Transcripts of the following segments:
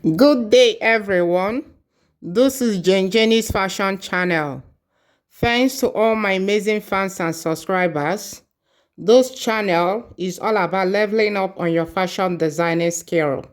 Good day, everyone. This is Jenny's Fashion Channel. Thanks to all my amazing fans and subscribers. This channel is all about leveling up on your fashion designing skill.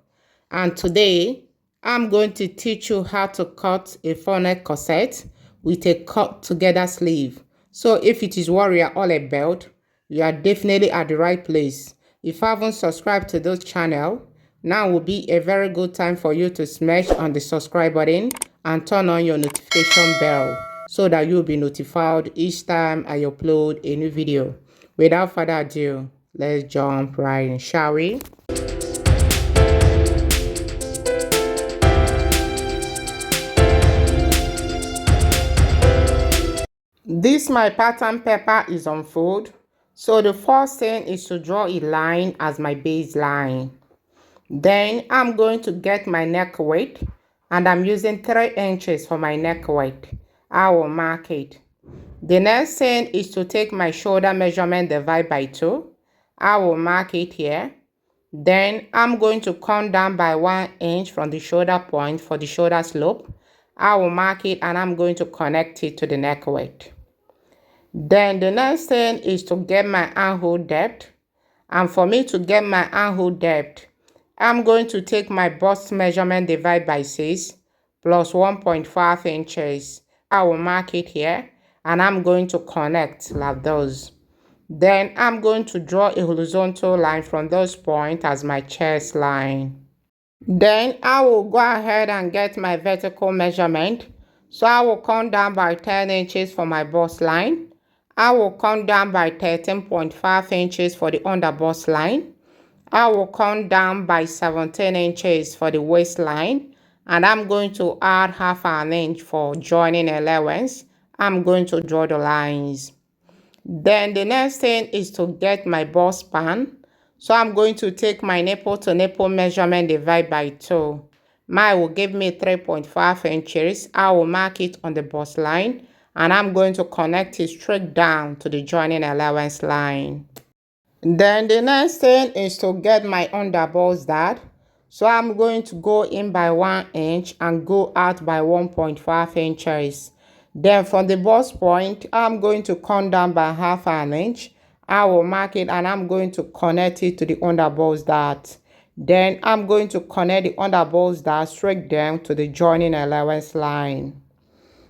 And today, I'm going to teach you how to cut a full-neck corset with a cut-together sleeve. So if it is what you are all about, you are definitely at the right place. If you haven't subscribed to this channel, now will be a very good time for you to smash on the subscribe button and turn on your notification bell so that you'll be notified each time I upload a new video. Without further ado, let's jump right in, shall we? This my pattern paper is on fold. So the first thing is to draw a line as my baseline. Then I'm going to get my neck weight, and I'm using 3 inches for my neck weight. I will mark it. The next thing is to take my shoulder measurement, divide by 2. I will mark it here. Then I'm going to come down by 1 inch from the shoulder point for the shoulder slope. I will mark it and I'm going to connect it to the neck weight. Then the next thing is to get my armhole depth. And for me to get my armhole depth, I'm going to take my bust measurement, divide by 6 plus 1.5 inches. I will mark it here and I'm going to connect like those. Then I'm going to draw a horizontal line from those points as my chest line. Then I will go ahead and get my vertical measurement. So I will come down by 10 inches for my bust line. I will come down by 13.5 inches for the under bust line. I will come down by 17 inches for the waistline, and I'm going to add half an inch for joining allowance. I'm going to draw the lines. Then the next thing is to get my bust span. So I'm going to take my nipple to nipple measurement, divide by 2. Mine will give me 3.5 inches. I will mark it on the bust line, and I'm going to connect it straight down to the joining allowance line. Then the next thing is to get my under bust dart. So I'm going to go in by 1 inch and go out by 1.5 inches. Then from the bust point, I'm going to come down by half an inch. I will mark it and I'm going to connect it to the under bust dart. Then I'm going to connect the under bust dart straight down to the joining allowance line.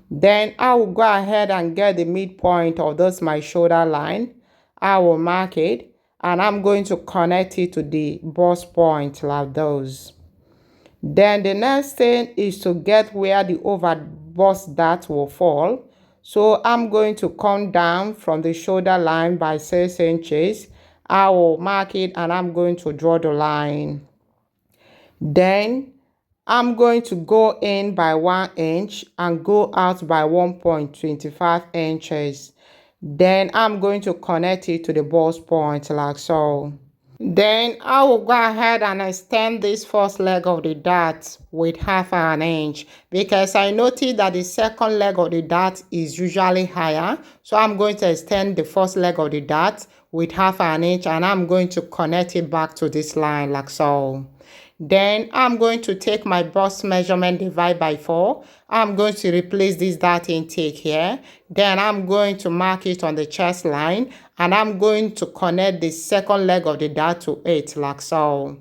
Then I will go ahead and get the midpoint of this my shoulder line. I will mark it and I'm going to connect it to the bust point like those. Then the next thing is to get where the over bust dart will fall. So I'm going to come down from the shoulder line by 6 inches. I will mark it and I'm going to draw the line. Then I'm going to go in by 1 inch and go out by 1.25 inches. Then I'm going to connect it to the bust point like so. Then I will go ahead and extend this first leg of the dart with half an inch because I noticed that the second leg of the dart is usually higher. So I'm going to extend the first leg of the dart with half an inch and I'm going to connect it back to this line like so. Then I'm going to take my bust measurement, divide by 4. I'm going to replace this dart intake here. Then I'm going to mark it on the chest line and I'm going to connect the second leg of the dart to it like so.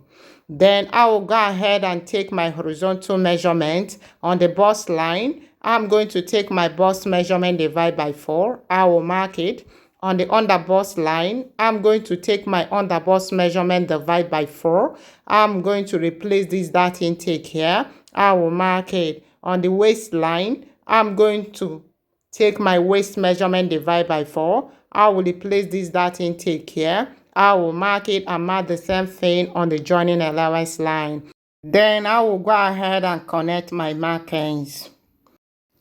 Then I will go ahead and take my horizontal measurement on the bust line. I'm going to take my bust measurement, divide by 4. I will mark it. On the under bust line, I'm going to take my under bust measurement, divide by 4. I'm going to replace this dart intake here. I will mark it. On the waistline, I'm going to take my waist measurement, divide by 4. I will replace this dart intake here. I will mark it and mark the same thing on the joining allowance line. Then I will go ahead and connect my markings.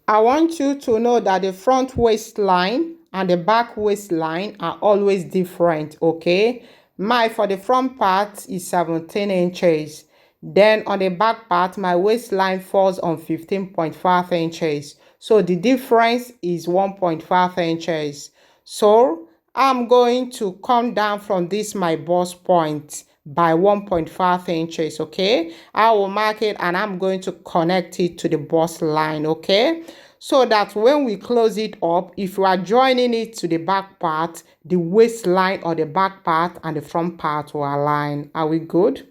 I want you to know that the front waistline and the back waistline are always different, okay? My for the front part is 17 inches. Then on the back part, my waistline falls on 15.5 inches. So the difference is 1.5 inches. So I'm going to come down from this my bust point by 1.5 inches, okay? I will mark it and I'm going to connect it to the bust line, okay? So that when we close it up, if you are joining it to the back part, the waistline or the back part and the front part will align. Are we good?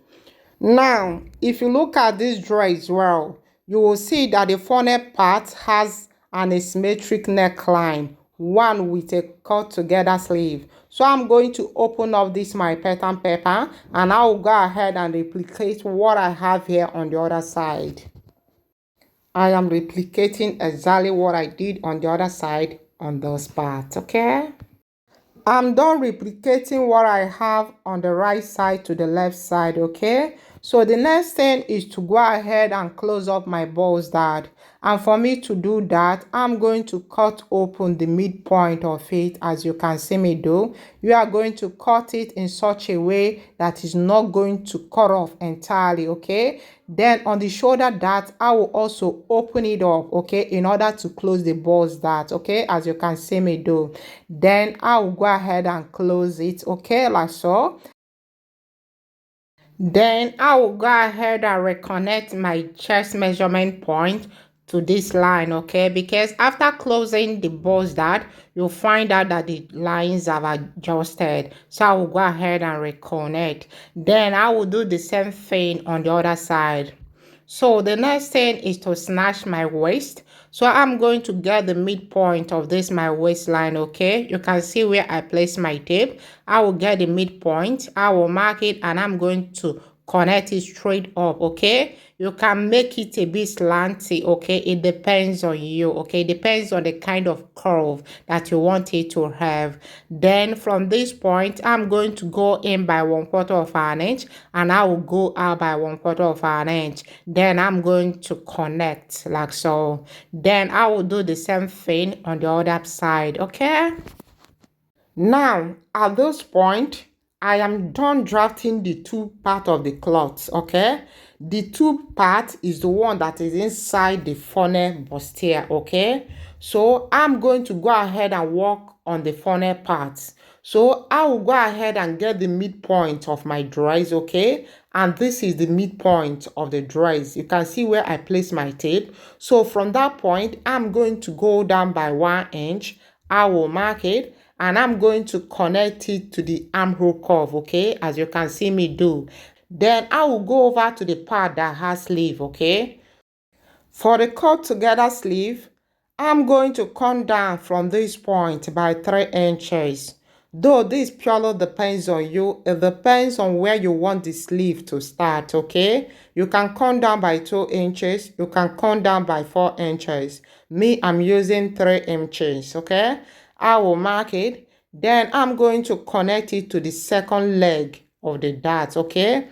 Now, if you look at this dress well, you will see that the funnel part has an asymmetric neckline, one with a cut together sleeve. So I'm going to open up this my pattern paper and I will go ahead and replicate what I have here on the other side. I am replicating exactly what I did on the other side on those parts, okay? I'm done replicating what I have on the right side to the left side, okay? So the next thing is to go ahead and close up my bust dart. And for me to do that, I'm going to cut open the midpoint of it, as you can see me do. You are going to cut it in such a way that is not going to cut off entirely, okay? Then on the shoulder dart, I will also open it up, okay, in order to close the bust dart, okay, as you can see me do. Then I will go ahead and close it, okay, like so. Then I will go ahead and reconnect my chest measurement point to this line, okay, because after closing the bust dart, you'll find out that the lines have adjusted. So I will go ahead and reconnect. Then I will do the same thing on the other side. So the next thing is to snatch my waist. So I'm going to get the midpoint of this my waistline, okay? You can see where I place my tape. I will get the midpoint. I will mark it and I'm going to connect it straight up, okay? You can make it a bit slanty, okay? It depends on you, okay? It depends on the kind of curve that you want it to have. Then from this point, I'm going to go in by 1/4 of an inch and I will go out by 1/4 of an inch. Then I'm going to connect like so. Then I will do the same thing on the other side, okay? Now, at this point, I am done drafting the two part of the cloth, okay? The two part is the one that is inside the funnel bustier, okay? So I'm going to go ahead and work on the funnel parts. So I will go ahead and get the midpoint of my dress, okay? And this is the midpoint of the dress. You can see where I place my tape. So from that point, I'm going to go down by 1 inch. I will mark it and I'm going to connect it to the armhole curve, okay, as you can see me do. Then I will go over to the part that has sleeve, okay. For the cut together sleeve, I'm going to come down from this point by 3 inches. Though this purely depends on you, it depends on where you want the sleeve to start, okay? You can come down by 2 inches, you can come down by 4 inches. Me, I'm using 3 inches, okay? I will mark it. Then I'm going to connect it to the second leg of the dart, okay?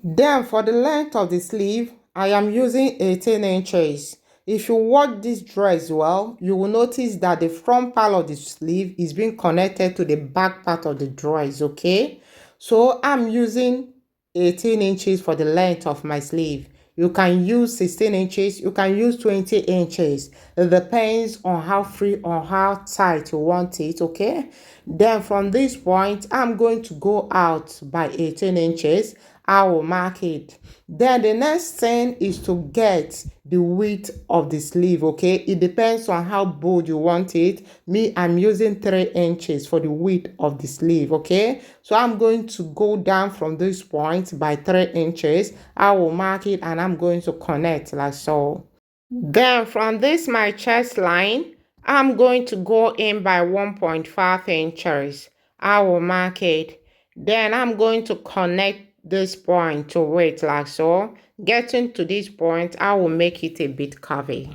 Then for the length of the sleeve, I am using 18 inches. If you watch this dress well, you will notice that the front part of the sleeve is being connected to the back part of the dress, okay? So I'm using 18 inches for the length of my sleeve. You can use 16 inches, you can use 20 inches. It depends on how free or how tight you want it, okay? Then from this point, I'm going to go out by 18 inches. I will mark it. Then the next thing is to get the width of the sleeve, okay? It depends on how bold you want it. Me, I'm using 3 inches for the width of the sleeve, okay? So I'm going to go down from this point by 3 inches. I will mark it and I'm going to connect like so. Then from this my chest line, I'm going to go in by 1.5 inches. I will mark it. Then I'm going to connect this point to it like so. Getting to this point, I will make it a bit curvy.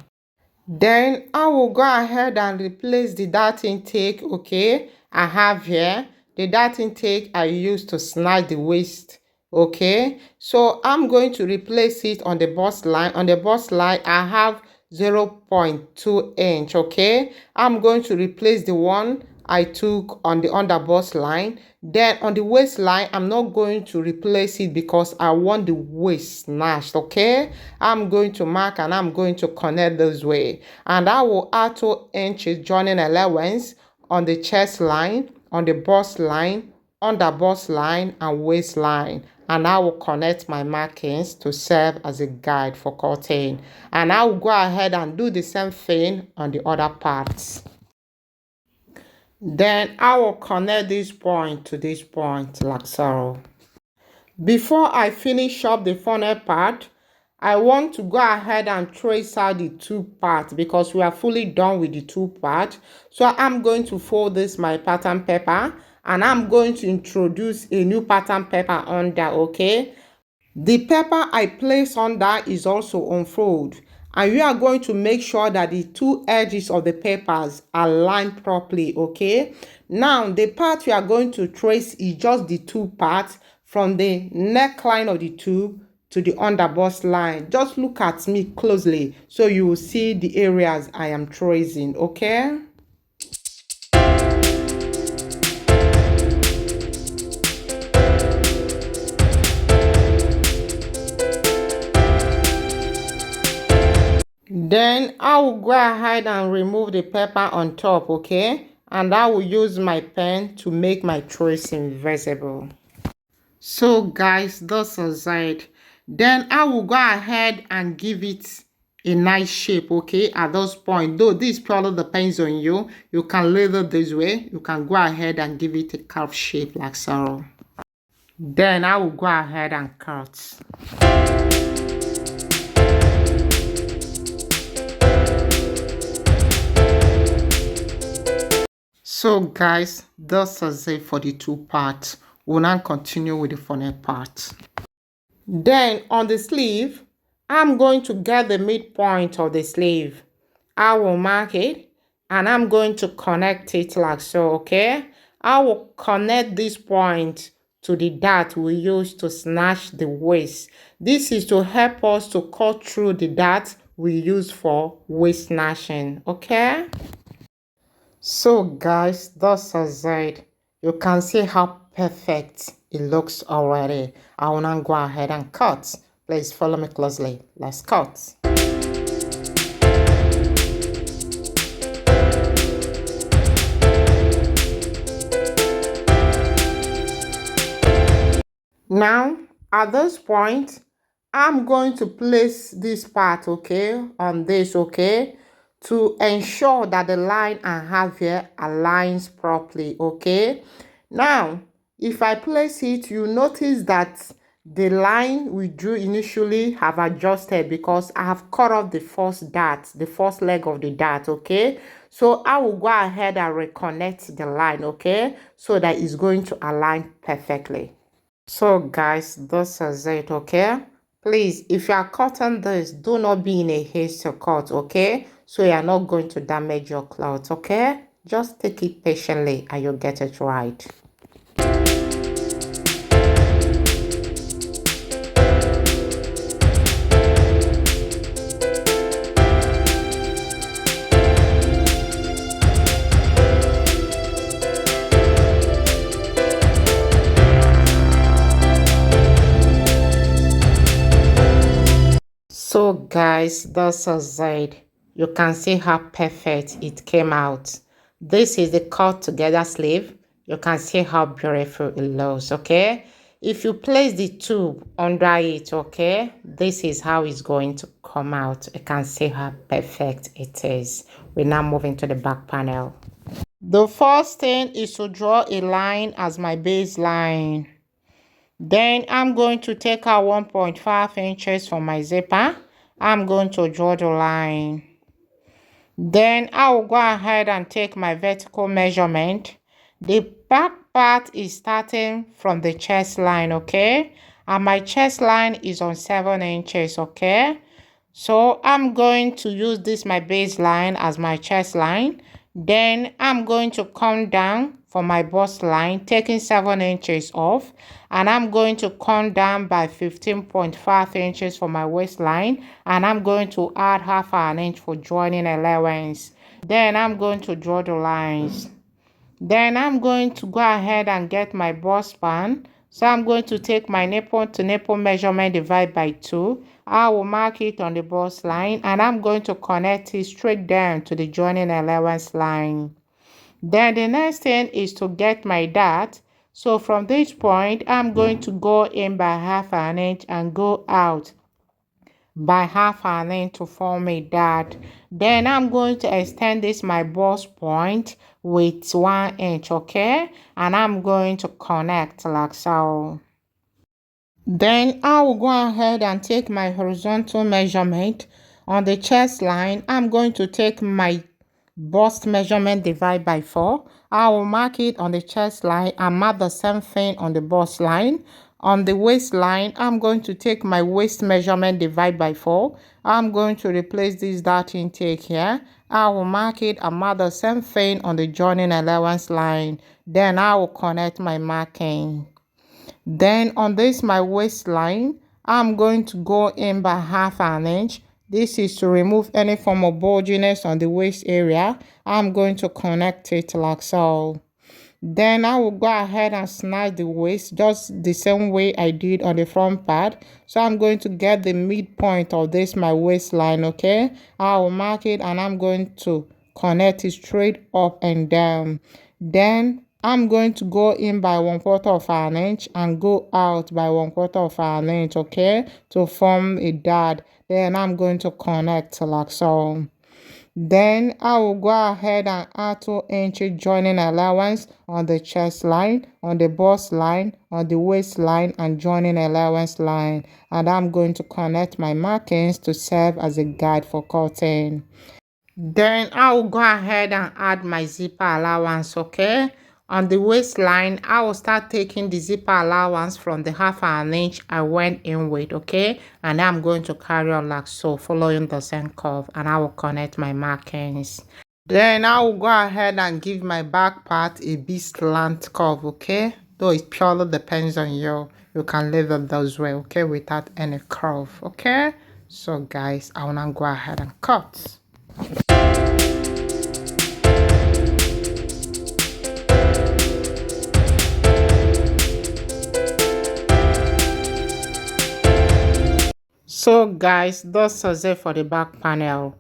Then I will go ahead and replace the dart intake, okay? I have here the dart intake I used to snatch the waist, okay? So I'm going to replace it on the bust line. On the bust line, I have 0.2 inch, okay? I'm going to replace the one I took on the underbust line. Then on the waistline, I'm not going to replace it because I want the waist snatched, okay? I'm going to mark and I'm going to connect this way. And I will add 2 inches joining allowance on the chest line, on the bust line, under bust line and waistline, and I will connect my markings to serve as a guide for cutting. And I will go ahead and do the same thing on the other parts. Then I will connect this point to this point like so. Before I finish up the funnel part, I want to go ahead and trace out the two parts because we are fully done with the two parts. So I'm going to fold this my pattern paper and I'm going to introduce a new pattern paper under, okay? The paper I place under is also unfold, and you are going to make sure that the two edges of the papers are lined properly, okay? Now, the part we are going to trace is just the two parts from the neckline of the tube to the underbust line. Just look at me closely so you will see the areas I am tracing, okay? Then I will go ahead and remove the paper on top, okay? And I will use my pen to make my tracing visible. So guys, this is it. Then I will go ahead and give it a nice shape, okay? At this point, though this probably depends on you, you can leave it this way. You can go ahead and give it a curved shape like so. Then I will go ahead and cut. So guys, this is it for the two parts. We'll now continue with the funnel part. Then on the sleeve, I'm going to get the midpoint of the sleeve. I will mark it and I'm going to connect it like so, okay? I will connect this point to the dart we use to snatch the waist. This is to help us to cut through the dart we use for waist snatching, okay? So guys, this is it. You can see how perfect it looks already. I will now go ahead and cut. Please follow me closely. Let's cut. Now, at this point, I'm going to place this part, okay, on this, okay, to ensure that the line I have here aligns properly, okay? Now, if I place it, you notice that the line we drew initially have adjusted because I have cut off the first dart, the first leg of the dart, okay? So I will go ahead and reconnect the line, okay? So that it's going to align perfectly. So guys, this is it, okay? Please, if you are cutting this, do not be in a haste to cut, okay? So you are not going to damage your cloth, okay? Just take it patiently and you'll get it right. So guys, this is it. You can see how perfect it came out. This is the cut together sleeve. You can see how beautiful it looks, okay? If you place the tube under it, okay, this is how it's going to come out. You can see how perfect it is. We're now moving to the back panel. The first thing is to draw a line as my baseline. Then I'm going to take out 1.5 inches from my zipper. I'm going to draw the line. Then I will go ahead and take my vertical measurement. The back part is starting from the chest line, okay? And my chest line is on 7 inches, okay? So I'm going to use this my baseline as my chest line. Then I'm going to come down for my bust line, taking 7 inches off. And I'm going to come down by 15.5 inches for my waistline. And I'm going to add half an inch for joining allowance. Then I'm going to draw the lines. Then I'm going to go ahead and get my bust span. So I'm going to take my nipple to nipple measurement, divide by 2. I will mark it on the bust line and I'm going to connect it straight down to the joining allowance line. Then the next thing is to get my dart So from this point, I'm going to go in by half an inch and go out by half an inch to form a dot. Then I'm going to extend this my bust point with 1 inch, okay? And I'm going to connect like so. Then I will go ahead and take my horizontal measurement on the chest line. I'm going to take my bust measurement divide by 4. I will mark it on the chest line and mark the same thing on the bust line. On the waistline, I'm going to take my waist measurement divide by 4. I'm going to replace this dot intake here. I will mark it and mark the same thing on the joining allowance line. Then I will connect my marking. Then on this my waistline, I'm going to go in by half an inch. This is to remove any form of bulginess on the waist area. I'm going to connect it like so. Then I will go ahead and snatch the waist just the same way I did on the front part. So I'm going to get the midpoint of this my waistline, okay? I will mark it and I'm going to connect it straight up and down. Then I'm going to go in by 1/4 of an inch and go out by 1/4 of an inch, okay? To form a dot. Then I'm going to connect like so. Then I will go ahead and add 2 inches joining allowance on the chest line, on the bust line, on the waistline, and joining allowance line. And I'm going to connect my markings to serve as a guide for cutting. Then I will go ahead and add my zipper allowance, okay? On the waistline, I will start taking the zipper allowance from the half an inch I went in with, okay? And I'm going to carry on like so, following the same curve, and I will connect my markings. Then I will go ahead and give my back part a bit slant curve, okay? Though it purely depends on you. You can leave it those way, okay? Without any curve, okay? So guys, I will now go ahead and cut. So guys, this is it for the back panel.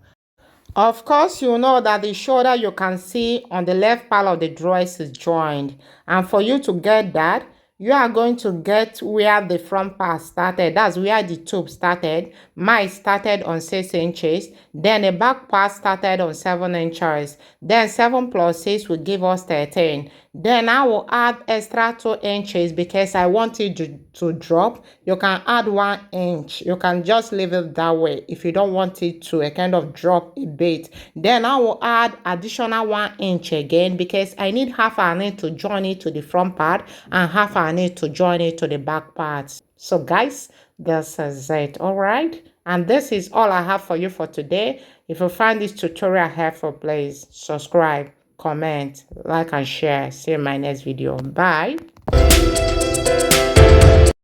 Of course, you know that the shoulder you can see on the left part of the dress is joined. And for you to get that, you are going to get where the front part started. That's where the tube started. Mine started on 6 inches. Then the back part started on 7 inches. Then 7 plus 6 will give us 13. Then I will add extra 2 inches because I want it to drop. You can add 1 inch. You can just leave it that way if you don't want it to kind of drop a bit. Then I will add additional 1 inch again because I need half an inch to join it to the front part and half an inch to join it to the back part. So guys, this is it. All right. And this is all I have for you for today. If you find this tutorial helpful, please subscribe, comment, like, and share. See you in my next video. Bye.